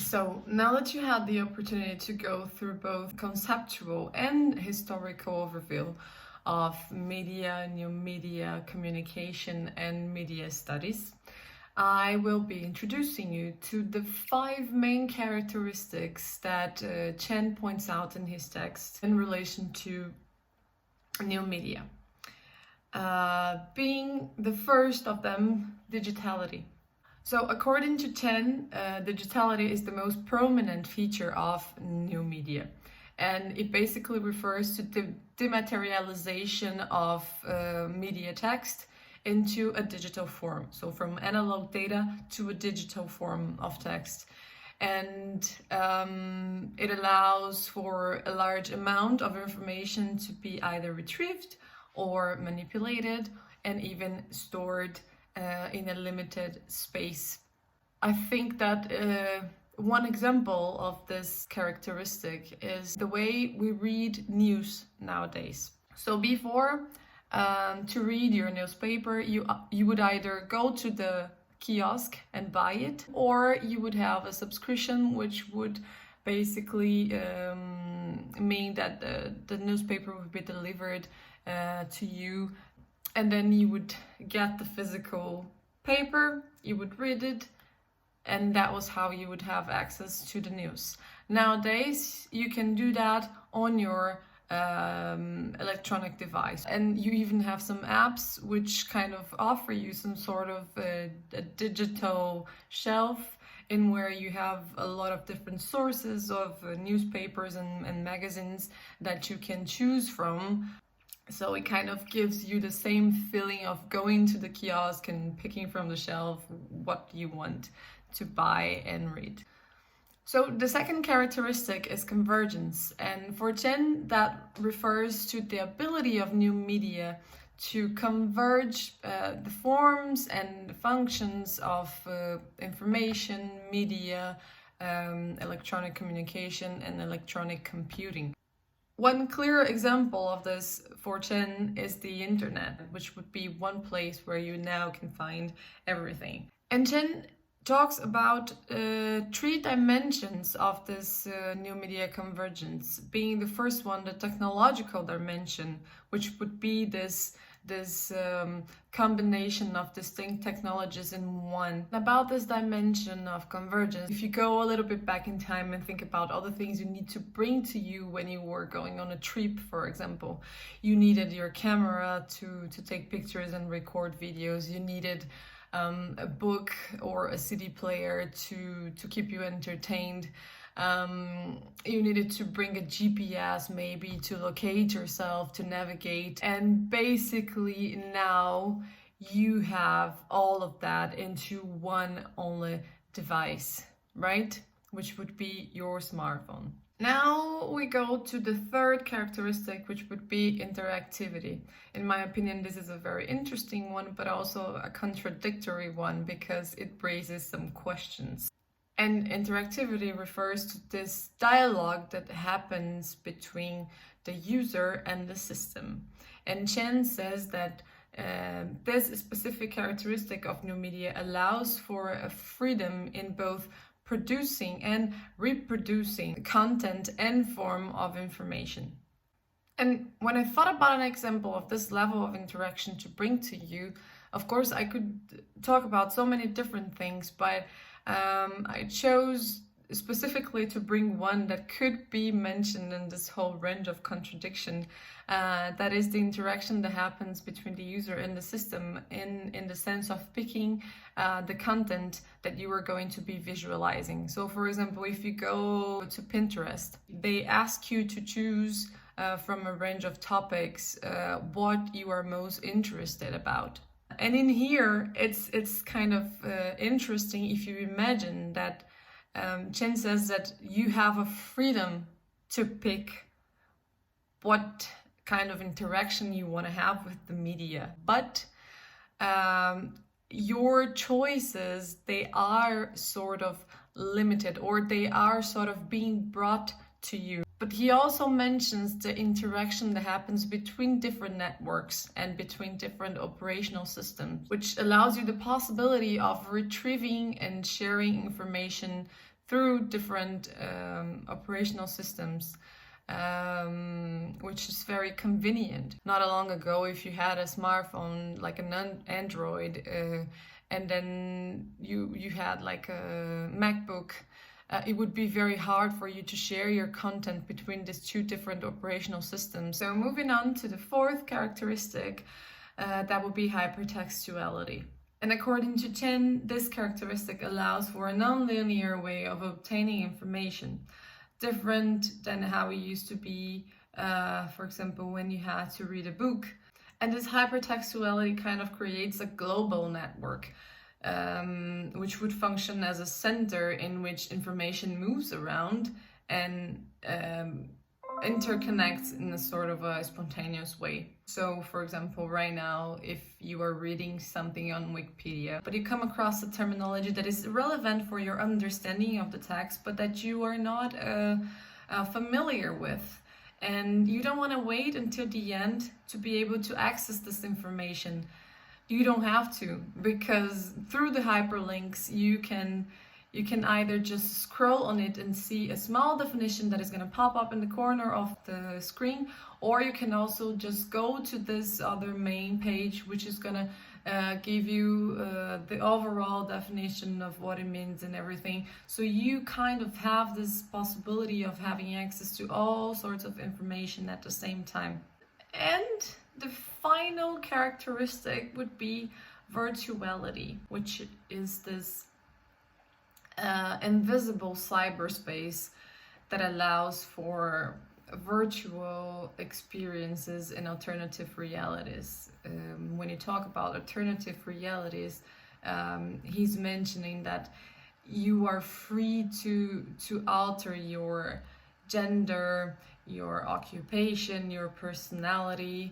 So now that you had the opportunity to go through both conceptual and historical overview of media, new media, communication, and media studies, I will be introducing you to the 5 main characteristics that Chen points out in his text in relation to new media. Being the first of them, digitality. So according to Chen, digitality is the most prominent feature of new media. And it basically refers to the dematerialization of media text into a digital form. So from analog data to a digital form of text. And it allows for a large amount of information to be either retrieved or manipulated and even stored in a limited space. I think that one example of this characteristic is the way we read news nowadays. So before, to read your newspaper, you would either go to the kiosk and buy it, or you would have a subscription, which would basically mean that the newspaper would be delivered to you, and then you would get the physical paper, you would read it, and that was how you would have access to the news. Nowadays, you can do that on your electronic device, and you even have some apps which kind of offer you some sort of a digital shelf in where you have a lot of different sources of newspapers and magazines that you can choose from. So it kind of gives you the same feeling of going to the kiosk and picking from the shelf what you want to buy and read. So the second characteristic is convergence, and for Chen that refers to the ability of new media to converge the forms and the functions of information, media, electronic communication and electronic computing. One clear example of this for Chen is the internet, which would be one place where you now can find everything. And Chen talks about 3 dimensions of this new media convergence, being the first one, the technological dimension, which would be this combination of distinct technologies in one. About this dimension of convergence, if you go a little bit back in time and think about all the things you need to bring to you when you were going on a trip, for example, you needed your camera to take pictures and record videos, you needed a book or a CD player to keep you entertained. You needed to bring a GPS maybe to locate yourself, to navigate. And basically now you have all of that into one only device, right? Which would be your smartphone. Now we go to the third characteristic, which would be interactivity. In my opinion, this is a very interesting one, but also a contradictory one because it raises some questions. And interactivity refers to this dialogue that happens between the user and the system. And Chen says that this specific characteristic of new media allows for a freedom in both producing and reproducing content and form of information. And when I thought about an example of this level of interaction to bring to you, of course I could talk about so many different things, but I chose specifically to bring one that could be mentioned in this whole range of contradiction. That is the interaction that happens between the user and the system in the sense of picking the content that you are going to be visualizing. So for example, if you go to Pinterest, they ask you to choose from a range of topics what you are most interested about. And in here, it's kind of interesting if you imagine that Chen says that you have a freedom to pick what kind of interaction you want to have with the media. But your choices, they are sort of limited, or they are sort of being brought to you. But he also mentions the interaction that happens between different networks and between different operational systems, which allows you the possibility of retrieving and sharing information through different operational systems, which is very convenient. Not long ago, if you had a smartphone like an Android, and then you had like a MacBook, it would be very hard for you to share your content between these two different operational systems. So moving on to the fourth characteristic, that would be hypertextuality. And according to Chen, this characteristic allows for a non-linear way of obtaining information, different than how it used to be, for example, when you had to read a book. And this hypertextuality kind of creates a global network, which would function as a center in which information moves around and interconnects in a sort of a spontaneous way. So, for example, right now, if you are reading something on Wikipedia, but you come across a terminology that is relevant for your understanding of the text, but that you are not familiar with, and you don't want to wait until the end to be able to access this information, you don't have to, because through the hyperlinks you can either just scroll on it and see a small definition that is going to pop up in the corner of the screen, or you can also just go to this other main page, which is going to give you the overall definition of what it means and everything. So you kind of have this possibility of having access to all sorts of information at the same time. And the final characteristic would be virtuality, which is this invisible cyberspace that allows for virtual experiences in alternative realities. When you talk about alternative realities, he's mentioning that you are free to alter your gender, your occupation, your personality,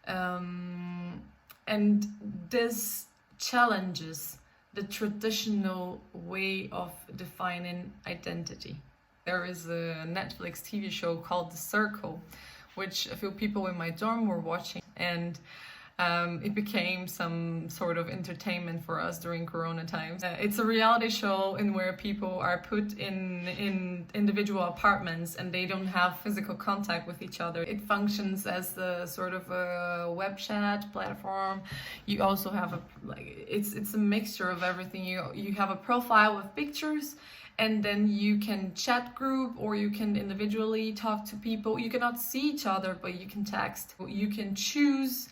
and this challenges the traditional way of defining identity. There is a Netflix TV show called The Circle, which a few people in my dorm were watching, and it became some sort of entertainment for us during Corona times. It's a reality show in where people are put in individual apartments and they don't have physical contact with each other. It functions as a sort of a web chat platform. You also have it's a mixture of everything. You have a profile with pictures, and then you can chat group, or you can individually talk to people. You cannot see each other, but you can text. You can choose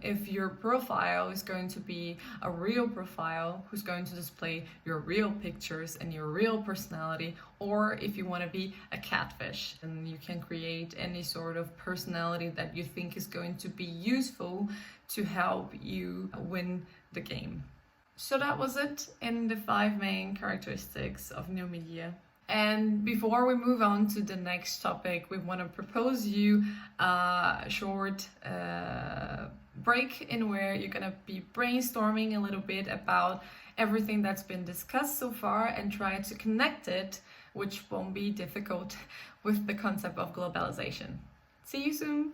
if your profile is going to be a real profile who's going to display your real pictures and your real personality, or if you want to be a catfish. And you can create any sort of personality that you think is going to be useful to help you win the game. So that was it in the 5 main characteristics of new media. And before we move on to the next topic, we want to propose you a short break in where you're going to be brainstorming a little bit about everything that's been discussed so far and try to connect it, which won't be difficult, with the concept of globalization. See you soon!